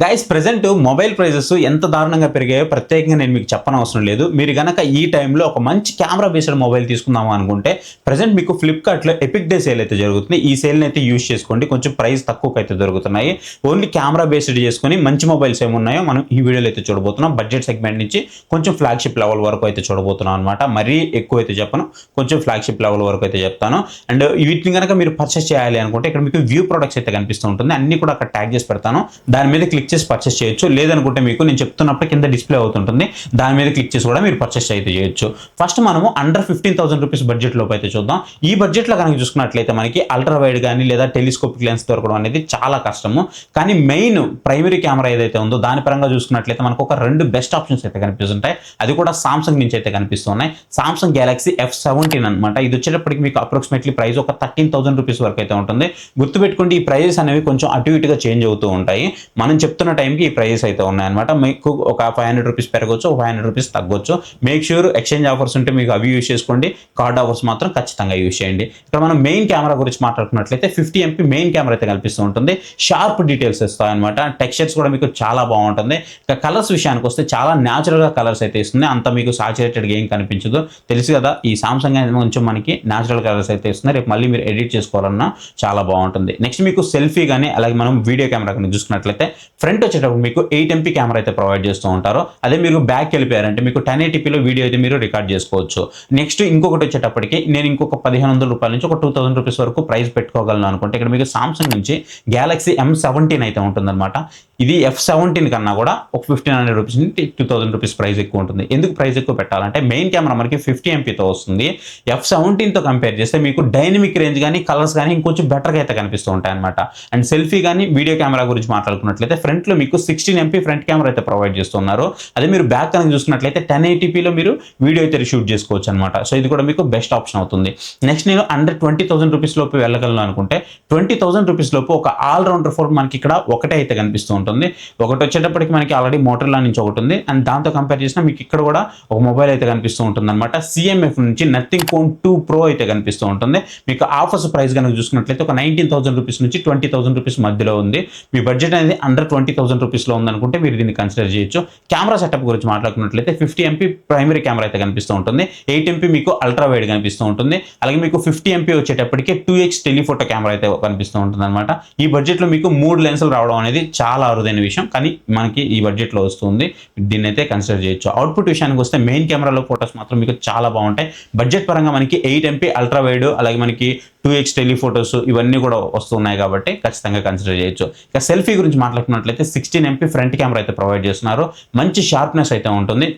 Guys present mobile prices ఎంత దారుణంగా పెరిగాయో ప్రత్యేకంగా నేను మీకు చెప్పనవసరం లేదు. మీరు గనక ఈ టైంలో ఒక మంచి కెమెరా బేస్డ్ మొబైల్ తీసుకుందాము అనుకుంటే ప్రెజెంట్ మీకు ఫ్లిప్కార్ట్లో ఎపిక్ డే సేల్ అయితే జరుగుతుంది. ఈ సేల్ని అయితే యూజ్ చేసుకోండి. కొంచెం ప్రైస్ తక్కువకి అయితే దొరుకుతున్నాయి. ఓన్లీ కెమెరా బేస్డ్ చేసుకొని మంచి మొబైల్స్ ఏమున్నాయో మనం ఈ వీడియోలో అయితే చూడబోతున్నాం. బడ్జెట్ సెగ్మెంట్ నుంచి కొంచెం ఫ్లాగ్షిప్ లెవెల్ వరకు అయితే చూడబోతున్నాం అనమాట. మరీ ఎక్కువ అయితే చెప్పను, కొంచెం ఫ్లాగ్షిప్ లెవెల్ వరకు అయితే చెప్తాను. అండ్ వీటిని కనుక మీరు పర్చేస్ చేయాలి అనుకుంటే ఇక్కడ మీకు వ్యూ ప్రొడక్ట్స్ అయితే కనిపిస్తూ ఉంటుంది. అన్ని కూడా అక్కడ ట్యాగ్ చేసి పెడతాను. దాని మీద క్లిక్ చేసి పర్చేస్ చేయొచ్చు. లేదనుకుంటే మీకు నేను చెప్తున్నప్పుడు కింద డిస్ప్లే అవుతుంటుంది, దాని మీద క్లిక్ చేసి కూడా మీరు పర్చేస్ అయితే చేయొచ్చు. ఫస్ట్ మనము అండర్ 15,000 రూపీస్ బడ్జెట్ లోపు అయితే చూద్దాం. ఈ బడ్జెట్ లో కనుక చూసుకున్నట్లయితే మనకి అల్ట్రా వైడ్ కానీ లేదా టెలిస్కోపిక్ లెన్స్ దొరకడం అనేది చాలా కష్టము. కానీ మెయిన్ ప్రైమరీ కెమెరా ఏదైతే ఉందో దాని పరంగా చూసుకున్నట్లయితే మనకు ఒక రెండు బెస్ట్ ఆప్షన్స్ అయితే కనిపిస్తుంటాయి. అది కూడా సామ్సంగ్ నుంచి అయితే కనిపిస్తున్నాయి. సామ్సంగ్ గెలాక్సీ F17 అనమాట. ఇది వచ్చేటప్పటికి మీకు అప్రాక్సిమేట్లీ ప్రైస్ ఒక 13,000 రూపీస్ వరకు అయితే ఉంటుంది. గుర్తుపెట్టుకోండి, ఈ ప్రైజెస్ అనేవి కొంచెం అటు ఇటుగా చేంజ్ అవుతూ ఉంటాయి. మనం చెప్తున్న టైంకి ఈ ప్రైజెస్ అయితే ఉన్నాయన్నమాట. మీకు ఒక 500 రూపీస్ పెరగవచ్చు, 500 రూపీస్ తగ్గొచ్చు. మేక్ ష్యూర్ ఎక్స్చేంజ్ ఆఫర్స్ ఉంటే మీకు అవి యూజ్ చేసుకోండి. కార్డ్ ఆఫర్స్ మాత్రం ఖచ్చితంగా యూజ్ చేయండి. ఇక్కడ మనం మెయిన్ కెమెరా గురించి మాట్లాడుకున్నట్లయితే 50 MP మెయిన్ కెమెరా అయితే కనిపిస్తూ ఉంటుంది. షార్ప్ డీటెయిల్స్ ఇస్తాయి అనమాట. టెక్స్చర్స్ కూడా మీకు చాలా బాగుంటుంది. ఇక కలర్స్ విషయానికి వస్తే చాలా న్యాచురల్ గా కలర్స్ అయితే ఇస్తుంది. అంత మీకు సాచురేటెడ్ ఏం కనిపించదు. తెలుసు కదా, ఈ సామ్సంగ్ అనేది కొంచెం మనకి న్యాచురల్ కలర్స్ అయితే ఇస్తుంది. రేపు మళ్ళీ మీరు ఎడిట్ చేసుకోవాలన్నా చాలా బాగుంటుంది. నెక్స్ట్ మీకు సెల్ఫీ కానీ అలాగే మనం వీడియో కెమెరా కానీ చూసుకున్నట్లయితే ఫ్రంట్ వచ్చేటప్పుడు మీకు 8 MP కెమెరా అయితే ప్రొవైడ్ చేస్తూ ఉంటారు. అదే మీరు బ్యాక్ వెళ్ళిపోయారంటే మీకు 1080pలో వీడియో అయితే మీరు రికార్డ్ చేసుకోవచ్చు. నెక్స్ట్ ఇంకొకటి వచ్చేటప్పటికి నేను ఇంకొక 1,500 రూపాయల నుంచి ఒక 2,000 రూపీస్ వరకు ప్రైస్ పెట్టుకోగలను అనుకుంటే ఇక్కడ మీకు సామ్సంగ్ నుంచి గెలాక్సీ M17 అయితే ఉంటుందన్నమాట. ఇది F17 కన్నా కూడా ఒక 1,500 రూపీస్ నుంచి 2,000 రూపీస్ ప్రైస్ ఎక్కువ ఉంటుంది. ఎందుకు ప్రైస్ ఎక్కువ పెట్టాలంటే మెయిన్ కెమెరా మనకి 50 MPతో వస్తుంది. F17తో కంపేర్ చేస్తే మీకు డైనమిక్ రేంజ్ కానీ కలర్స్ కానీ ఇంకొంచెం బెటర్గా అయితే కనిపిస్తూ ఉంటాయి అనమాట. అండ్ సెల్ఫీ కానీ వీడియో కెమెరా గురించి మాట్లాడుకున్నట్లయితే ఫ్రంట్లో మీకు 16 MP ఫ్రంట్ కెమెరా అయితే ప్రొవైడ్ చేస్తున్నారు. అదే మీరు బ్యాక్ కనుక చూసుకున్నట్లయితే 1080pలో మీరు వీడియో అయితే షూట్ చేసుకోవచ్చు అనమాట. సో ఇది కూడా మీకు బెస్ట్ ఆప్షన్ అవుతుంది. నెక్స్ట్ నేను అండర్ 20,000 రూపీస్ లోపు వెళ్ళగలను అనుకుంటే 20,000 రూపీస్ లోపు ఒక ఆల్ రౌండర్ ఫోన్ మనకి ఇక్కడ ఒకటే అయితే కనిపిస్తూ ఉంటుంది. ఒకటి వచ్చేటప్పటికి మనకి ఆల్రెడీ మోటరోలా నుంచి ఒకటి ఉంది. అండ్ దాంతో కంపేర్ చేసినా మీకు ఇక్కడ కూడా ఒక మొబైల్ అయితే కనిపిస్తూ ఉంటుంది అనమాట. CMF నుంచి నథింగ్ ఫోన్ 2 Pro అయితే కనిపిస్తూ ఉంటుంది. మీకు ఆఫర్స్ ప్రైస్ కనుక చూసుకున్నట్లయితే ఒక 19,000 రూపీస్ నుంచి 20,000 రూపీస్ మధ్యలో ఉంది. మీ బడ్జెట్ అనేది అండర్ 20,000 రూపీస్లో ఉందనుకుంటే మీరు దీన్ని కన్సిడర్ చేయొచ్చు. కెమెరా సెటప్ గురించి మాట్లాడుకున్నట్లయితే 50 MP ప్రైమరీ కెమెరా అయితే కనిపిస్తూ ఉంటుంది. 8 MP మీకు అల్ట్రా వైడ్ కనిపిస్తూ ఉంటుంది. అలాగే మీకు 50 MP వచ్చేటప్పటికి 2x టెలిఫోటో కెమెరా అయితే కనిపిస్తూ ఉంటుంది అనమాట. ఈ బడ్జెట్లో మీకు 3 లెన్సులు రావడం అనేది చాలా అరుదైన విషయం, కానీ మనకి ఈ బడ్జెట్లో వస్తుంది. దీన్ని అయితే కన్సిడర్ చేయొచ్చు. అవుట్పుట్ విషయానికి వస్తే మెయిన్ కెమెరాలో ఫోటోస్ మాత్రం మీకు చాలా బాగుంటాయి. బడ్జెట్ పరంగా మనకి 8 MP అల్ట్రా వైడ్ అలాగే మనకి 2x టెలిఫోటోస్ ఇవన్నీ కూడా వస్తున్నాయి కాబట్టి ఖచ్చితంగా కన్సిడర్ చేయొచ్చు. ఇక సెల్ఫీ గురించి మాట్లాడుకున్నట్లయితే 16 MP ఫ్రంట్ కెమెరా అయితే ప్రొవైడ్ చేస్తున్నారు. మంచి షార్ప్నెస్ అయితే ఉంటుంది.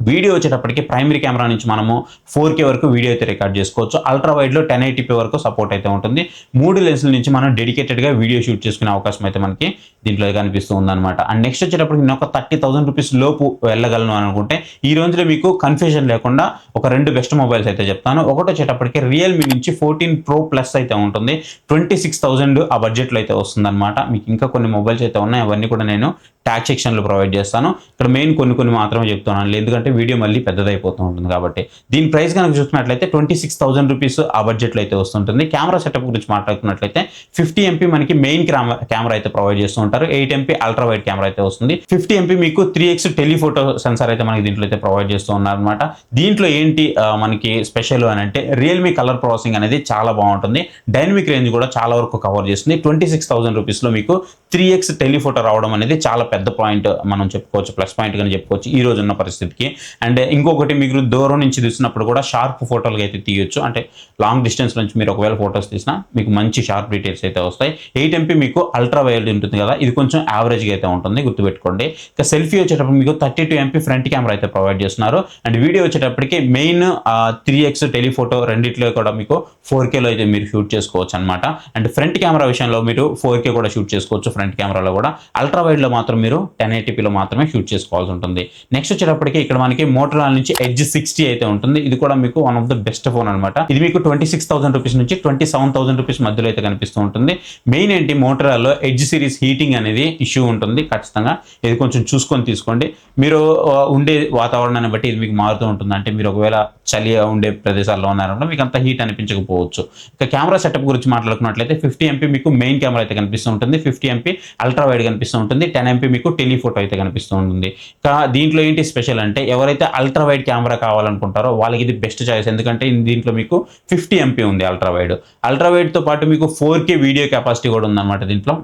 వీడియో వచ్చేటప్పటికి ప్రైమరీ కెమెరా నుంచి మనము 4K వరకు వీడియో అయితే రికార్డ్ చేసుకోవచ్చు. అల్ట్రా వైడ్లో 1080p వరకు సపోర్ట్ అయితే ఉంటుంది. 3 లెన్సుల నుంచి మనం డెడికేటెడ్గా వీడియో షూట్ చేసుకునే అవకాశం అయితే మనకి దీంట్లో కనిపిస్తూ ఉందన్నమాట. అండ్ నెక్స్ట్ వచ్చేటప్పటికి నేను ఒక 30,000 రూపీస్ లోపు వెళ్ళగలను అనుకుంటే ఈ రోజులో మీకు కన్ఫ్యూజన్ లేకుండా ఒక 2 బెస్ట్ మొబైల్స్ అయితే చెప్తాను. ఒకటి వచ్చేటప్పటికి రియల్మీ నుంచి 14 Pro Plus అయితే ఉంటుంది. 26,000 ఆ బడ్జెట్లో అయితే వస్తుందన్నమాట. మీకు ఇంకా కొన్ని మొబైల్స్ అయితే ఉన్నాయి, అవన్నీ కూడా నేను ట్యాగ్ సెక్షన్లో ప్రొవైడ్ చేస్తాను. ఇక్కడ మెయిన్ కొన్ని మాత్రమే చెప్తున్నాను, ఎందుకంటే వీడియో మళ్ళీ పెద్దదైపోతూ ఉంటుంది కాబట్టి. దీని ప్రైస్ కనుక చూసుకున్నట్లయితే 26,000 రూపీస్ ఆ బడ్జెట్లో అయితే వస్తుంటుంది. కెమెరా సెటప్ గురించి మాట్లాడుకున్నట్లయితే 50 MP మనకి మెయిన్ కెమెరా అయితే ప్రొవైడ్ చేస్తూ ఉంటారు. 8 MP అల్ట్రా వైడ్ కెమెరా అయితే వస్తుంది. 50 MP మీకు 3x టెలిఫోటో సెన్సార్ అయితే మనకి దీంట్లో అయితే ప్రొవైడ్ చేస్తూ ఉన్నారు అనమాట. దీంట్లో ఏంటి మనకి స్పెషల్ అని అంటే రియల్మీ కలర్ ప్రాసెసింగ్ అనేది చాలా బాగుంటుంది. డైనమిక్ రేంజ్ కూడా చాలా వరకు కవర్ చేస్తుంది. 26,000 రూపీస్లో మీకు 3x టెలిఫోటో రావడం అనేది చాలా పెద్ద పాయింట్ మనం చెప్పుకోవచ్చు, ప్లస్ పాయింట్ గానే చెప్పుకోవచ్చు ఈ రోజు ఉన్న పరిస్థితికి. అండ్ ఇంకొకటి మీకు దూరం నుంచి తీసినప్పుడు కూడా షార్ప్ ఫోటోలు అయితే తీయొచ్చు. అంటే లాంగ్ డిస్టెన్స్ నుంచి మీరు ఒకవేళ ఫోటోస్ తీసినా మీకు మంచి షార్ప్ డీటెయిల్స్ అయితే వస్తాయి. 8 MP మీకు అల్ట్రా వైడ్ ఉంటుంది కదా, ఇది కొంచెం యావరేజ్గా అయితే ఉంటుంది, గుర్తుపెట్టుకోండి. ఇక సెల్ఫీ వచ్చేటప్పుడు మీకు 32 MP ఫ్రంట్ కెమెరా అయితే ప్రొవైడ్ చేస్తున్నారు. అండ్ వీడియో వచ్చేటప్పటికి మెయిన్ 3x టెలిఫోటో రెండిట్లో కూడా మీకు 4Kలో అయితే మీరు షూట్ చేసుకోవచ్చు అనమాట. అండ్ ఫ్రంట్ కెమెరా విషయంలో మీరు 4K కూడా షూట్ చేసుకోవచ్చు. ఫ్రంట్ కెమెరాలో కూడా అల్ట్రా వైడ్లో మాత్రం మీరు 1080pలో మాత్రమే షూట్ చేసుకోవాల్సి ఉంటుంది. నెక్స్ట్ వచ్చేటప్పటికి ఇక్కడ మనకి మోటరోలా నుంచి ఎడ్జ్ 60 అయితే ఉంటుంది. ఇది కూడా మీకు one of the best phone అనమాట. ఇది మీకు 26,000 రూపీస్ నుంచి 27,000 రూపీస్ మధ్యలో అయితే కనిపిస్తూ ఉంటుంది. మెయిన్ ఏంటి, మోటరోలాలో ఎడ్జ్ సిరీస్ హీటింగ్ అనేది ఇష్యూ ఉంటుంది ఖచ్చితంగా. ఇది కొంచెం చూసుకొని తీసుకోండి. మీరు ఉండే వాతావరణాన్ని బట్టి ఇది మీకు మారుతూ ఉంటుంది. అంటే మీరు ఒకవేళ చలిగా ఉండే ప్రదేశాల్లో ఉన్నారంటే మీకు అంత హీట్ అనిపించకపోవచ్చు. ఇక కెమెరా సెటప్ గురించి మాట్లాడుకున్నట్లయితే 50 MP మీకు మెయిన్ కెమెరా అయితే కనిపిస్తూ ఉంటుంది. 50 MP అల్ట్రా వైడ్ కనిపిస్తూ ఉంటుంది. 10 MP మీకు టెలిఫోటో అయితే కనిపిస్తూ ఉంటుంది. ఇక దీంట్లో ఏంటి స్పెషల్ అంటే, ఎవరైతే అల్ట్రా వైడ్ కెమెరా కావాలనుకుంటారో వాళ్ళకి ఇది బెస్ట్ చాయిస్. ఎందుకంటే దీంట్లో మీకు 50 MP ఉంది అల్ట్రా వైడ్. అల్ట్రా వైడ్తో పాటు మీకు 4K వీడియో కెపాసిటీ కూడా ఉందన్నమాట దీంట్లో.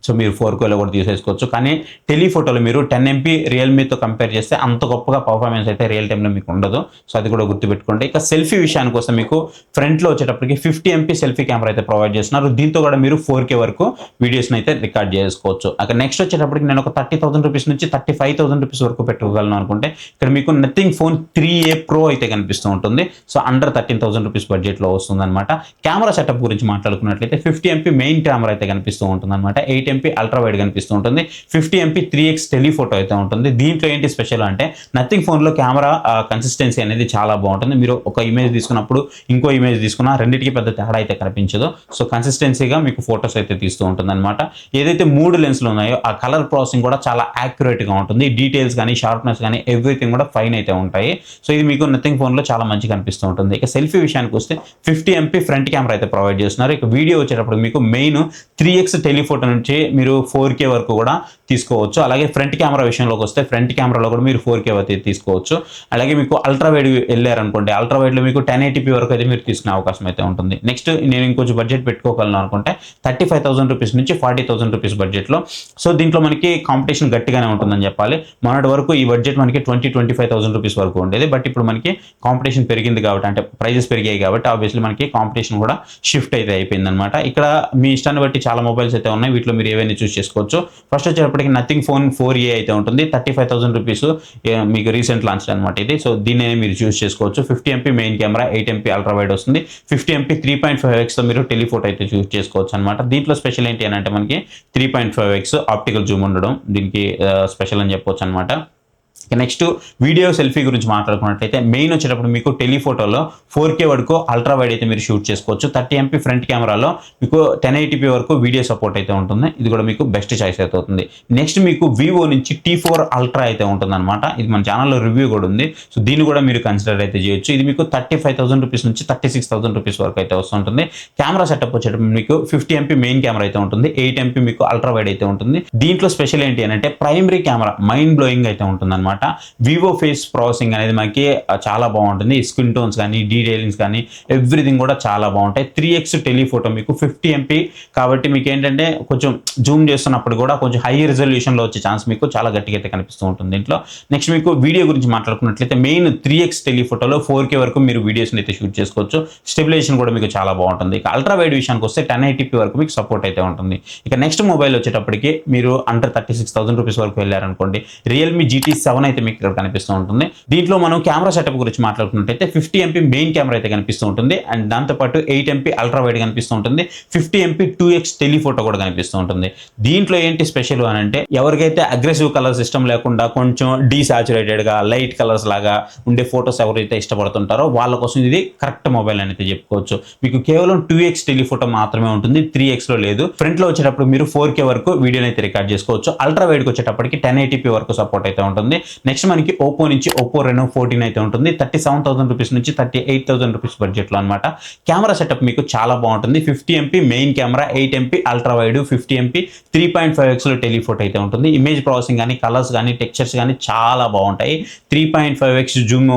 సో మీరు 4Kలో కూడా తీసేసుకోవచ్చు. కానీ టెలిఫోటోలో మీరు 10 MP రియల్మీతో కంపేర్ చేస్తే అంత గొప్పగా పర్ఫార్మెన్స్ అయితే రియల్ టైంలో మీకు ఉండదు. సో అది కూడా గుర్తుపెట్టుకోండి. ఇక సెల్ఫీ విషయానికి వస్తే మీకు ఫ్రంట్లో వచ్చేటప్పటికి 50 MP సెల్ఫీ కెమెరా అయితే ప్రొవైడ్ చేస్తున్నారు. దీంతో కూడా మీరు 4K వరకు వీడియోస్ని అయితే రికార్డ్ చేసుకోవచ్చు. అక్కడ నెక్స్ట్ వచ్చేటప్పటికి నేను ఒక 30,000 రూపీస్ నుంచి 35,000 రూపీస్ వరకు పెట్టుకోగలను అనుకుంటే ఇక్కడ మీకు నథింగ్ ఫోన్ 3A Pro అయితే కనిపిస్తూ ఉంటుంది. సో అండర్ 13,000 రూపీస్ బడ్జెట్లో వస్తుంది అనమాట. కెమెరా సెటప్ గురించి మాట్లాడుకున్నట్లయితే 50 MP మెయిన్ కెమెరా అయితే కనిపిస్తూ ఉంటుంది అనమాట. 8 MP అల్ట్రా వైడ్ కనిపిస్తూ ఉంటుంది. 50 MP 3x టెలిఫోటో అయితే ఉంటుంది. దీంట్లో ఏంటి స్పెషల్ అంటే, నథింగ్ ఫోన్లో కెమెరా కన్సిస్టెన్సీ అనేది చాలా బాగుంటుంది. మీరు ఒక ఇమేజ్ తీసుకున్నప్పుడు ఇంకో ఇమేజ్ తీసుకున్నా రెండింటికి పెద్ద తేడా అయితే కనిపించదు. సో కన్సిస్టెన్సీగా మీకు ఫోటోస్ అయితే తీస్తూ ఉంటుంది అనమాట. ఏదైతే 3 లెన్స్లు ఉన్నాయో ఆ కలర్ ప్రాసెసింగ్ కూడా చాలా యాక్యురేట్గా ఉంటుంది. డీటెయిల్స్ కానీ షార్ప్నెస్ కానీ ఎవ్రీథింగ్ కూడా ఫైన్ అయితే ఉంటాయి. సో ఇది మీకు నథింగ్ ఫోన్లో చాలా మంచిగా కనిపిస్తూ ఉంటుంది. ఇక సెల్ఫీ విషయానికి వస్తే 50 MP ఫ్రంట్ కెమెరా అయితే ప్రొవైడ్ చేస్తున్నారు. ఇక వీడియో వచ్చేటప్పుడు మీకు మెయిన్ 3x టెలిఫోటో నుంచి మీరు 4K వరకు కూడా తీసుకోవచ్చు. అలాగే ఫ్రంట్ కెమెరా విషయంలోకి వస్తే ఫ్రంట్ కెమెరాలో కూడా మీరు 4K అయితే తీసుకోవచ్చు. అలాగే మీకు అల్ట్రా వైడ్ వెళ్ళారనుకోండి, అల్ట్రా వైడ్లో మీకు 1080p వరకు అయితే మీరు తీసుకునే అవకాశం అయితే ఉంటుంది. నెక్స్ట్ నేను ఇంకొంచెం బడ్జెట్ పెట్టుకోగలను అనుకుంటే 35,000 రూపీస్ నుంచి 40,000 రూపీస్ బడ్జెట్లో. సో దీంట్లో మనకి కాంపిటీషన్ గట్టిగానే ఉంటుందని చెప్పాలి. మొన్నటి వరకు ఈ బడ్జెట్ మనకి 25,000 రూపీస్ వరకు ఉండేది. బట్ ఇప్పుడు మనకి కాంపిటీషన్ పెరిగింది కాబట్టి, అంటే ప్రైజెస్ పెరిగాయి కాబట్టి ఆబ్వియస్లీ మనకి కాంపిటీషన్ కూడా షిఫ్ట్ అయితే అయిపోయింది అనమాట. ఇక్కడ మీ ఇష్టాన్ని బట్టి చాలా మొబైల్స్ అయితే ఉన్నాయి. వీటిలో మీరు ఏవైనా చూస్ చేసుకోవచ్చు. ఫస్ట్ వచ్చేటప్పటికి నథింగ్ ఫోన్ 4A అయితే ఉంటుంది. 35,000 రూపీస్ మీకు రీసెంట్ లాంచ్ అనమాట ఇది. సో దీన్ని మీరు చూస్ చేసుకోవచ్చు. 50 MP main camera, 8 MP ultra wide వస్తుంది. 50 MP 3.5x మీరు టెలిఫోటో అయితే చూస్ చేసుకోవచ్చు అనమాట. దీంట్లో స్పెషల్ ఏంటి అని అంటే మనకి 3.5x ఆప్టికల్ జూమ్ ఉండడం దీనికి స్పెషల్ అని చెప్పొచ్చు అనమాట. నెక్స్ట్ వీడియో సెల్ఫీ గురించి మాట్లాడుకున్నట్లయితే మెయిన్ వచ్చేటప్పుడు మీకు టెలిఫోటోలో 4K వరకు అల్ట్రా వైడ్ అయితే మీరు షూట్ చేసుకోవచ్చు. 30 MP ఫ్రంట్ కెమెరాలో మీకు 1080p వరకు వీడియో సపోర్ట్ అయితే ఉంటుంది. ఇది కూడా మీకు బెస్ట్ చాయిస్ అయితే అవుతుంది. నెక్స్ట్ మీకు వివో నుంచి T4 అల్ట్రా అయితే ఉంటుంది అనమాట. ఇది మన ఛానల్లో రివ్యూ కూడా ఉంది. సో దీన్ని కూడా మీరు కన్సిడర్ అయితే చేయొచ్చు. ఇది మీకు 35,000 రూపీస్ నుంచి 36,000 రూపీస్ వరకు అయితే వస్తుంటుంది. కెమెరా సెటప్ వచ్చేటప్పుడు మీకు 50 MP మెయిన్ కెమెరా అయితే ఉంటుంది. 8 MP మీకు అల్ట్రా వైడ్ అయితే ఉంటుంది. దీంట్లో స్పెషల్ ఏంటి అని అంటే ప్రైమరీ కెమెరా మైండ్ బ్లోయింగ్ అయితే ఉంటుంది అనమాట. వివో ఫేస్ ప్రాసెసింగ్ అనేది మనకి చాలా బాగుంటుంది. స్కిన్ టోన్స్ కానీ డీటెయిలింగ్స్ కానీ ఎవ్రీథింగ్ కూడా చాలా బాగుంటాయి. 3x టెలిఫోటో మీకు 50 MP కాబట్టి మీకు ఏంటంటే కొంచెం జూమ్ చేస్తున్నప్పుడు కూడా కొంచెం హై రిజల్యూషన్లో వచ్చే ఛాన్స్ మీకు చాలా గట్టిగా అయితే కనిపిస్తూ ఉంటుంది దీంట్లో. నెక్స్ట్ మీకు వీడియో గురించి మాట్లాడుకున్నట్లయితే మెయిన్ 3x టెలిఫోటోలో 4K వరకు మీరు వీడియోస్ని అయితే షూట్ చేసుకోవచ్చు. స్టెబిలైజేషన్ కూడా మీకు చాలా బాగుంటుంది. ఇక అల్ట్రా వైడ్ విషయానికి వస్తే 1080p వరకు మీకు సపోర్ట్ అయితే ఉంటుంది. ఇక నెక్స్ట్ మొబైల్ వచ్చేటప్పటికి మీరు అండర్ 36,000 రూపీస్ వరకు వెళ్ళారనుకోండి, రియల్మీ GT7 అయితే మీకు ఇక్కడ కనిపిస్తూ ఉంటుంది. దీంట్లో మనం కెమెరా సెటప్ గురించి మాట్లాడుకున్నట్లయితే 50 MP మెయిన్ కెమెరా అయితే కనిపిస్తూ ఉంటుంది. అండ్ దాంతోపాటు 8 MP అల్ట్రా వైడ్ కనిపిస్తూ ఉంటుంది. 50 MP 2x టెలిఫోటో కూడా కనిపిస్తూ ఉంటుంది. దీంట్లో ఏంటి స్పెషల్ అని అంటే, ఎవరికైతే అగ్రెసివ్ కలర్ సిస్టమ్ లేకుండా కొంచెం డీసాచురేటెడ్గా లైట్ కలర్స్ లాగా ఉండే ఫోటోస్ ఎవరైతే ఇష్టపడుతుంటారో వాళ్ళ కోసం ఇది కరెక్ట్ మొబైల్ అని అయితే చెప్పుకోవచ్చు. మీకు కేవలం 2x టెలిఫోటో మాత్రమే ఉంటుంది, 3xలో లేదు. ఫ్రంట్లో వచ్చేటప్పుడు మీరు 4K వరకు వీడియోని అయితే రికార్డ్ చేసుకోవచ్చు. అల్ట్రా వైడ్కి వచ్చేటప్పటికి 1080p వరకు సపోర్ట్ అయితే ఉంటుంది. నెక్స్ట్ మనకి ఓప్పో నుంచి ఓప్పో రెనో 14 అయితే ఉంటుంది. 37,000 రూపీస్ నుంచి 38,000 రూపీస్ బడ్జెట్లో అనమాట. కెమెరా సెటప్ మీకు చాలా బాగుంటుంది. 50 MP main camera, 8 MP ultra wide, 50 MP 3.5xలో టెలిఫోటో అయితే ఉంటుంది. ఇమేజ్ ప్రాసెసింగ్ కానీ కలర్స్ కానీ టెక్స్చర్స్ కానీ చాలా బాగుంటాయి. 3.5x జూమ్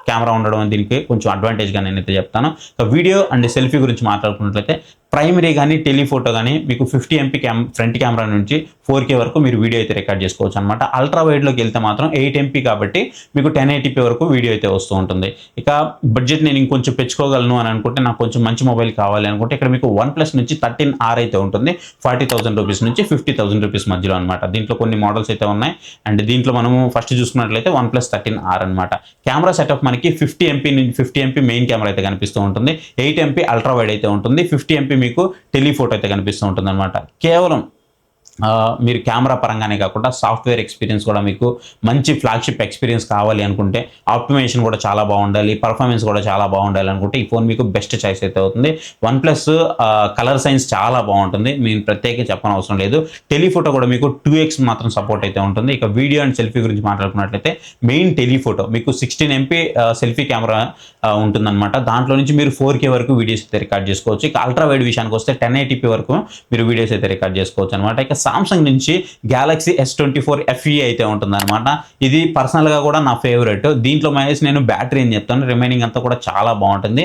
కెమెరా ఉండడం దీనికి కొంచెం అడ్వాంటేజ్గా నేనైతే చెప్తాను. వీడియో అండ్ సెల్ఫీ గురించి మాట్లాడుకున్నట్లయితే ప్రైమరీ కానీ టెలిఫోటో కానీ మీకు 50 MP ఫ్రంట్ కెమెరా నుంచి 4K వరకు మీరు వీడియో అయితే రికార్డ్ చేసుకోవచ్చు అనమాట. అల్ట్రా వైడ్లోకి వెళ్తే మాత్రం 8 MP కాబట్టి మీకు 1080p వరకు వీడియో అయితే వస్తూ ఉంటుంది. ఇక బడ్జెట్ నేను ఇంకొంచెం పెంచుకోగలను అని అనుకుంటే, నాకు కొంచెం మంచి మొబైల్ కావాలి అనుకుంటే ఇక్కడ మీకు OnePlus నుంచి 13R అయితే ఉంటుంది. 40,000 రూపీస్ నుంచి 50,000 రూపీస్ మధ్యలో అనమాట. దీంట్లో కొన్ని మోడల్స్ అయితే ఉన్నాయి. అండ్ దీంట్లో మనము ఫస్ట్ చూసుకున్నట్లయితే OnePlus 13R అనమాట. కెమెరా సెటప్ మనకి 50 MP మెయిన్ కెమెరా అయితే కనిపిస్తూ ఉంటుంది. 8 MP అల్ట్రా వైడ్ అయితే ఉంటుంది. 50 MP మీకు టెలిఫోటో అయితే కనిపిస్తూ ఉంటుంది అనమాట. కేవలం మీరు కెమెరా పరంగానే కాకుండా సాఫ్ట్వేర్ ఎక్స్పీరియన్స్ కూడా మీకు మంచి ఫ్లాగ్షిప్ ఎక్స్పీరియన్స్ కావాలి అనుకుంటే, ఆప్టిమైజేషన్ కూడా చాలా బాగుండాలి, పర్ఫార్మెన్స్ కూడా చాలా బాగుండాలి అనుకుంటే ఈ ఫోన్ మీకు బెస్ట్ చాయిస్ అయితే అవుతుంది. వన్ ప్లస్ కలర్ సైన్స్ చాలా బాగుంటుంది, మీరు ప్రత్యేకంగా చెప్పనవసరం లేదు. టెలిఫోటో కూడా మీకు 2x మాత్రం సపోర్ట్ అయితే ఉంటుంది. ఇక వీడియో అండ్ సెల్ఫీ గురించి మాట్లాడుకున్నట్లయితే మెయిన్ టెలిఫోటో మీకు 16 MP సెల్ఫీ కెమెరా ఉంటుందన్నమాట. దాంట్లో నుంచి మీరు 4K వరకు వీడియోస్ అయితే రికార్డ్ చేసుకోవచ్చు. ఇక అల్ట్రా వైడ్ విషయానికి వస్తే 1080p వరకు మీరు వీడియోస్ అయితే రికార్డ్ చేసుకోవచ్చు అనమాట. ఇక సామ్సంగ్ నుంచి Galaxy S24 FE అయితే ఉంటుందన్నమాట. ఇది పర్సనల్గా కూడా నా ఫేవరెట్. దీంట్లో మైనస్ నేను బ్యాటరీ అని చెప్తాను, రిమైనింగ్ అంతా కూడా చాలా బాగుంటుంది.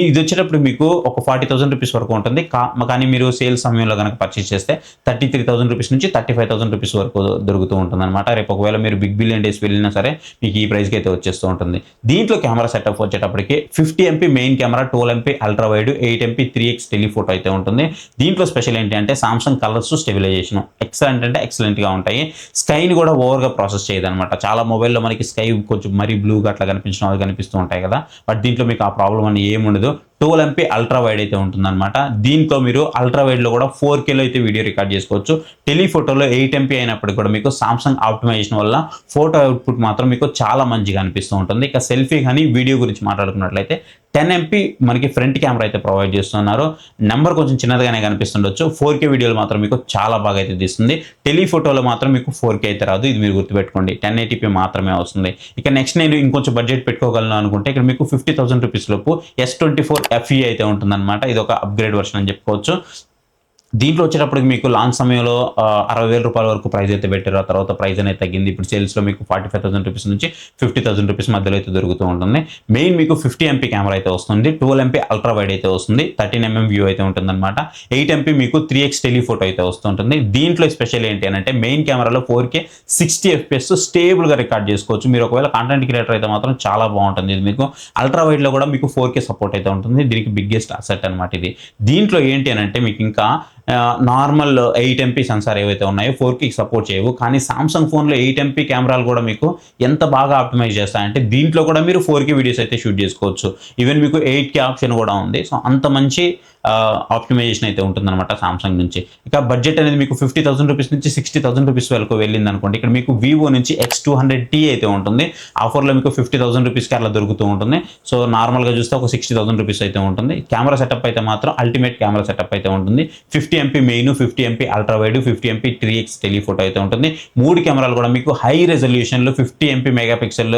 ఇది వచ్చేటప్పుడు మీకు ఒక 40,000 రూపీస్ వరకు ఉంటుంది. కానీ మీరు సేల్ సమయంలో కనుక పర్చేస్ చేస్తే 33,000 రూపీస్ నుంచి 35,000 రూపీస్ వరకు దొరుకుతూ ఉంటుంది అనమాట. రేపు ఒకవేళ మీరు బిగ్ బిలియన్ డేస్ వెళ్ళినా సరే మీకు ఈ ప్రైస్కి అయితే వచ్చేస్తూ ఉంటుంది. దీంట్లో కెమెరా సెటప్ వచ్చేటప్పటికి 50 MP main camera, 12 MP ultra wide, 8 MP 3x telephoto అయితే ఉంటుంది. దీంట్లో స్పెషల్ ఏంటి అంటే సామ్సంగ్ కలర్స్ స్టెబిలైజేషన్ ఎక్సలెంట్ అంటే ఎక్సలెంట్గా ఉంటాయి. స్కైని కూడా ఓవర్గా ప్రాసెస్ చేయదు అనమాట. చాలా మొబైల్లో మనకి స్కై కొంచెం మరీ బ్లూగా అట్లా కనిపించడం అది కనిపిస్తూ ఉంటాయి కదా, బట్ దీంట్లో మీకు ఆ ప్రాబ్లం అని ఏముండదు. 12 MP అల్ట్రా వైడ్ అయితే ఉంటుందన్నమాట. దీంట్లో మీరు అల్ట్రా వైడ్లో కూడా 4Kలో అయితే వీడియో రికార్డ్ చేసుకోవచ్చు. టెలిఫోటోలో 8 MP అయినప్పటికీ కూడా మీకు సామ్సంగ్ ఆప్టిమైజేషన్ వల్ల ఫోటో అవుట్పుట్ మాత్రం మీకు చాలా మంచిగా అనిపిస్తూ ఉంటుంది. ఇక సెల్ఫీ కానీ వీడియో గురించి మాట్లాడుకున్నట్లయితే 10 MP మనకి ఫ్రంట్ కెమెరా అయితే ప్రొవైడ్ చేస్తున్నారు. నెంబర్ కొంచెం చిన్నదిగానే కనిపిస్తుండొచ్చు. 4K వీడియోలు మాత్రం మీకు చాలా బాగా అయితే తీస్తుంది. టెలిఫోటోలో మాత్రం మీకు 4K అయితే రాదు, ఇది మీరు గుర్తుపెట్టుకోండి. 1080p మాత్రమే వస్తుంది. ఇక నెక్స్ట్ నేను ఇంకొంచెం బడ్జెట్ పెట్టుకోగలను అనుకుంటే ఇక్కడ మీకు 50,000 రూపీస్ లోపు S24 FE అయితే ఉంటుందన్నమాట. ఇది ఒక అప్గ్రేడ్ వర్షన్ అని చెప్పుకోవచ్చు. దీంట్లో వచ్చేటప్పటికి మీకు లాంచ్ సమయంలో 60,000 రూపాయల వరకు ప్రైస్ అయితే పెట్టారు. ఆ తర్వాత ప్రైస్ అనేది తగ్గింది. ఇప్పుడు సేల్స్లో మీకు 45,000 రూపీస్ నుంచి 50,000 రూపీస్ మధ్యలో అయితే దొరుకుతూ ఉంటుంది. మెయిన్ మీకు 50 MP కెమెరా అయితే వస్తుంది, 12 MP అల్ట్రా వైడ్ అయితే వస్తుంది, 13 mm వ్యూ అయితే ఉంటుందన్నమాట. 8 MP మీకు 3x టెలిఫోటో అయితే వస్తుంటుంది. దీంట్లో స్పెషల్ ఏంటి అని అంటే మెయిన్ కెమెరాలో 4K 60 FPS స్టేబుల్గా రికార్డ్ చేసుకోవచ్చు. మీరు ఒకవేళ కాంటెంట్ క్రియేటర్ అయితే మాత్రం చాలా బాగుంటుంది. ఇది మీకు అల్ట్రా వైడ్లో కూడా మీకు 4K సపోర్ట్ అయితే ఉంటుంది. దీనికి బిగ్గెస్ట్ అసెట్ అనమాట ఇది. దీంట్లో ఏంటి అని అంటే మీకు ఇంకా నార్మల్ 8 MP సెన్సార్ ఏవైతే ఉన్నాయో 4K సపోర్ట్ చేయవు. కానీ సామ్సంగ్ ఫోన్లో 8 MP కెమెరాలు కూడా మీకు ఎంత బాగా ఆప్టిమైజ్ చేస్తాయంటే దీంట్లో కూడా మీరు 4K వీడియోస్ అయితే షూట్ చేసుకోవచ్చు. ఈవెన్ మీకు 8K ఆప్షన్ కూడా ఉంది. సో అంత మంచి ఆప్టిమైజేషన్ అయితే ఉంటుందన్నమాట సామ్సంగ్ నుంచి. ఇక బడ్జెట్ అనేది మీకు 50,000 రూపీస్ నుంచి 60,000 రూపీస్ వరకు వెళ్ళింది అనుకోండి. ఇక్కడ మీకు వివో నుంచి X200T అయితే ఉంటుంది. ఆఫర్లో మీకు 50,000 రూపీస్కి అట్లా దొరుకుతూ ఉంటుంది. సో నార్మల్గా చూస్తే ఒక 60,000 రూపీస్ అయితే ఉంటుంది. కెమెరా సెటప్ అయితే మాత్రం అల్టిమేట్ కెమెరా సెటప్ అయితే ఉంటుంది. 50 MP main, 50 MP ultra wide, 50 MP 3x telephoto అయితే ఉంటుంది. 3 కెమెరాలు కూడా మీకు హై రెజల్యూషన్లో 50 MP మెగాపిక్సెల్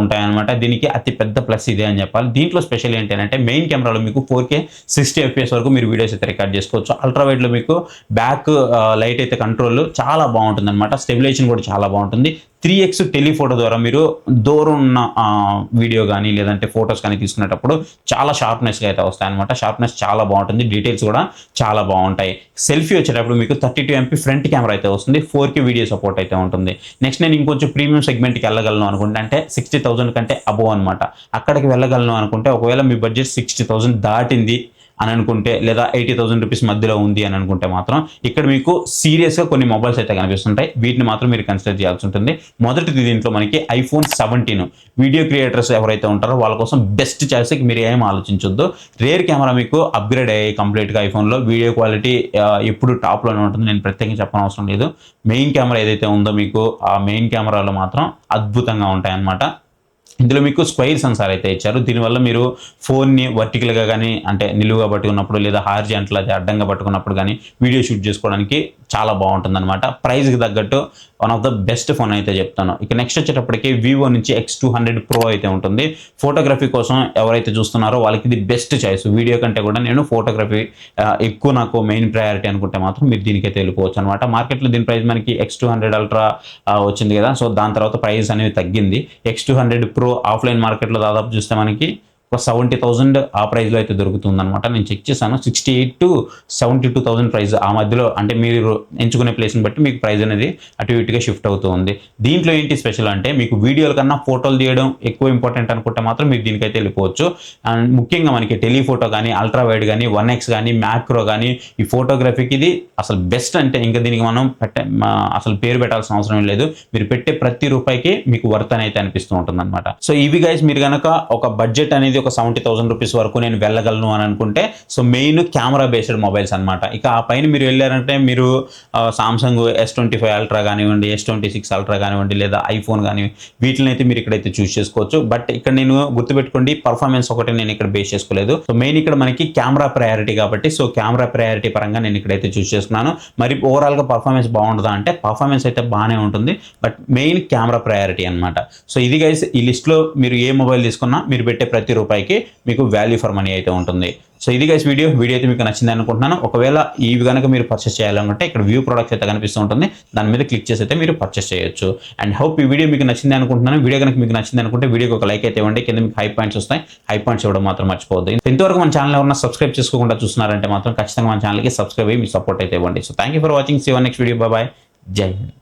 ఉంటాయన్నమాట. దీనికి అతి పెద్ద ప్లస్ ఇదే అని చెప్పాలి. దీంట్లో స్పెషల్ ఏంటి అంటే మెయిన్ కెమెరాలో మీకు 4K 60 FPS వరకు మీరు వీడియోస్ అయితే రికార్డ్ చేసుకోవచ్చు. అల్ట్రా వైడ్లో మీకు బ్యాక్ లైట్ అయితే కంట్రోల్ చాలా బాగుంటుంది అనమాట. స్టెబిలైజేషన్ కూడా చాలా బాగుంటుంది. 3x టెలిఫోటో ద్వారా మీరు దూరం ఉన్న వీడియో కానీ లేదంటే ఫొటోస్ కానీ తీసుకునేటప్పుడు చాలా షార్ప్నెస్గా అయితే వస్తాయి అనమాట. షార్ప్నెస్ చాలా బాగుంటుంది, డీటెయిల్స్ కూడా చాలా బాగుంటాయి. సెల్ఫీ వచ్చేటప్పుడు మీకు 32 MP ఫ్రంట్ కెమెరా అయితే వస్తుంది, 4K వీడియో సపోర్ట్ అయితే ఉంటుంది. నెక్స్ట్ నేను ఇంకొంచెం ప్రీమియం సెగ్మెంట్కి వెళ్ళగలను అనుకుంటే అంటే 60,000 కంటే అబోవ్ అనమాట. అక్కడికి వెళ్ళగలను అనుకుంటే ఒకవేళ మీ బడ్జెట్ 60,000 దాటింది అని అనుకుంటే లేదా 80,000 రూపీస్ మధ్యలో ఉంది అని అనుకుంటే మాత్రం ఇక్కడ మీకు సీరియస్గా కొన్ని మొబైల్స్ అయితే కనిపిస్తుంటాయి. వీటిని మాత్రం మీరు కన్సిడర్ చేయాల్సి ఉంటుంది. మొదటిది దీంట్లో మనకి iPhone 17 వీడియో క్రియేటర్స్ ఎవరైతే ఉంటారో వాళ్ళ కోసం బెస్ట్ చాయిస్. మీరు ఏం ఆలోచించొద్దు. రేర్ కెమెరా మీకు అప్గ్రేడ్ అయ్యాయి కంప్లీట్గా. ఐఫోన్లో వీడియో క్వాలిటీ ఎప్పుడు టాప్లోనే ఉంటుంది, నేను ప్రత్యేకంగా చెప్పనవసరం లేదు. మెయిన్ కెమెరా ఏదైతే ఉందో మీకు ఆ మెయిన్ కెమెరాలో మాత్రం అద్భుతంగా ఉంటాయన్నమాట. ఇందులో మీకు స్క్వైర్ సెన్సార్ అయితే ఇచ్చారు. దీనివల్ల మీరు ఫోన్ని వర్టికల్గా కానీ అంటే నిలువుగా పట్టుకున్నప్పుడు లేదా హార్జెంటల్ అయితే అడ్డంగా పట్టుకున్నప్పుడు కానీ వీడియో షూట్ చేసుకోవడానికి చాలా బాగుంటుంది అనమాట. ప్రైస్కి తగ్గట్టు one of the best phone అయితే చెప్తాను. ఇక నెక్స్ట్ వచ్చేటప్పటికి వివో నుంచి X200 Pro అయితే ఉంటుంది. ఫోటోగ్రఫీ కోసం ఎవరైతే చూస్తున్నారో వాళ్ళకి ఇది బెస్ట్ చాయిస్. వీడియో కంటే కూడా నేను ఫోటోగ్రఫీ ఎక్కువ నాకు మెయిన్ ప్రయారిటీ అనుకుంటే మాత్రం మీరు దీనికైతే వెళ్ళిపోవచ్చు అనమాట. మార్కెట్లో దీని ప్రైస్ మనకి X200 Ultra వచ్చింది కదా, సో దాని తర్వాత ప్రైస్ అనేది తగ్గింది. X200 Pro ఆఫ్లైన్ మార్కెట్లో దాదాపు చూస్తే మనకి ఒక 70,000 ఆ ప్రైస్లో అయితే దొరుకుతుంది అనమాట. నేను చెక్ చేశాను, 68,000 to 72,000 ప్రైస్ ఆ మధ్యలో. అంటే మీరు ఎంచుకునే ప్లేస్ని బట్టి మీకు ప్రైస్ అనేది అటు ఇటుగా షిఫ్ట్ అవుతూ ఉంది. దీంట్లో ఏంటి స్పెషల్ అంటే మీకు వీడియోల కన్నా ఫోటోలు తీయడం ఎక్కువ ఇంపార్టెంట్ అనుకుంటే మాత్రం మీరు దీనికైతే వెళ్ళిపోవచ్చు. అండ్ ముఖ్యంగా మనకి టెలిఫోటో కానీ అల్ట్రా వైడ్ కానీ 1x కానీ మ్యాక్రో కానీ ఈ ఫోటోగ్రఫీకి ఇది అసలు బెస్ట్. అంటే ఇంకా దీనికి మనం అసలు పేరు పెట్టాల్సిన అవసరం లేదు. మీరు పెట్టే ప్రతి రూపాయికి మీకు వర్త్ అని అయితే అనిపిస్తూ ఉంటుంది అనమాట. సో ఇవి గైస్, మీరు కనుక ఒక బడ్జెట్ అనేది అనేది ఒక 70,000 రూపీస్ వరకు నేను వెళ్ళగలను అని అనుకుంటే so main camera based mobiles అనమాట. ఇక ఆ పైన మీరు వెళ్ళారంటే మీరు సామ్సంగ్ S25 అల్ట్రా కానివ్వండి, S26 అల్ట్రా కానివ్వండి, లేదా ఐఫోన్ కానివ్వండి, వీటిని అయితే మీరు ఇక్కడైతే చూస్ చేసుకోవచ్చు. బట్ ఇక్కడ నేను గుర్తుపెట్టుకోండి, పర్ఫార్మెన్స్ ఒకటి నేను ఇక్కడ బేస్ చేసుకోలేదు. సో మెయిన్ ఇక్కడ మనకి కెమెరా ప్రయారిటీ కాబట్టి సో కెమెరా ప్రయారిటీ పరంగా నేను ఇక్కడైతే చూస్ చేసుకున్నాను. మరి ఓవరాల్గా పర్ఫార్మెన్స్ బాగుంటుందా అంటే పర్ఫార్మెన్స్ అయితే బాగానే ఉంటుంది, బట్ మెయిన్ కెమెరా ప్రయారిటీ అనమాట. సో ఇది గైస్, ఈ లిస్ట్లో మీరు ఏ మొబైల్ తీసుకున్నా మీరు పెట్టే ప్రతి రూపాయికి మీకు వాల్యూ ఫర్ మనీ అయితే ఉంటుంది. సో ఇది గైస్ వీడియో అయితే మీకు నచ్చింది అనుకుంటున్నాను. ఒకవేళ ఇవి కనుక మీరు పర్చేస్ చేయాలనుకుంటే ఇక్కడ వ్యూ ప్రొడక్ట్స్ అయితే కనిపిస్తూ ఉంటుంది, దాని మీద క్లిక్ చేసి అయితే మీరు పర్చేస్ చేయొచ్చు. అండ్ హోప్ ఈ వీడియో మీకు నచ్చింది అనుకుంటున్నాను. వీడియో కనుక మీకు నచ్చింది అనుకుంటే వీడియోకి ఒక లైక్ అయితే ఇవ్వండి. కింద మీకు హై పాయింట్స్ వస్తాయి, హై పాయింట్స్ ఇవ్వడం మాత్రం మర్చిపోవద్దు. ఇంతవరకు మన ఛానల్ ఎవరైనా సబ్స్క్రైబ్ చేసుకోకుండా చూస్తున్నారంటే మాత్రం ఖచ్చితంగా మన ఛానల్కి సబ్స్క్రైబ్ అయ్యి మీ సపోర్ట్ అయితే ఇవ్వండి. So thank you for watching. See you next video. Bye, జై హింద్.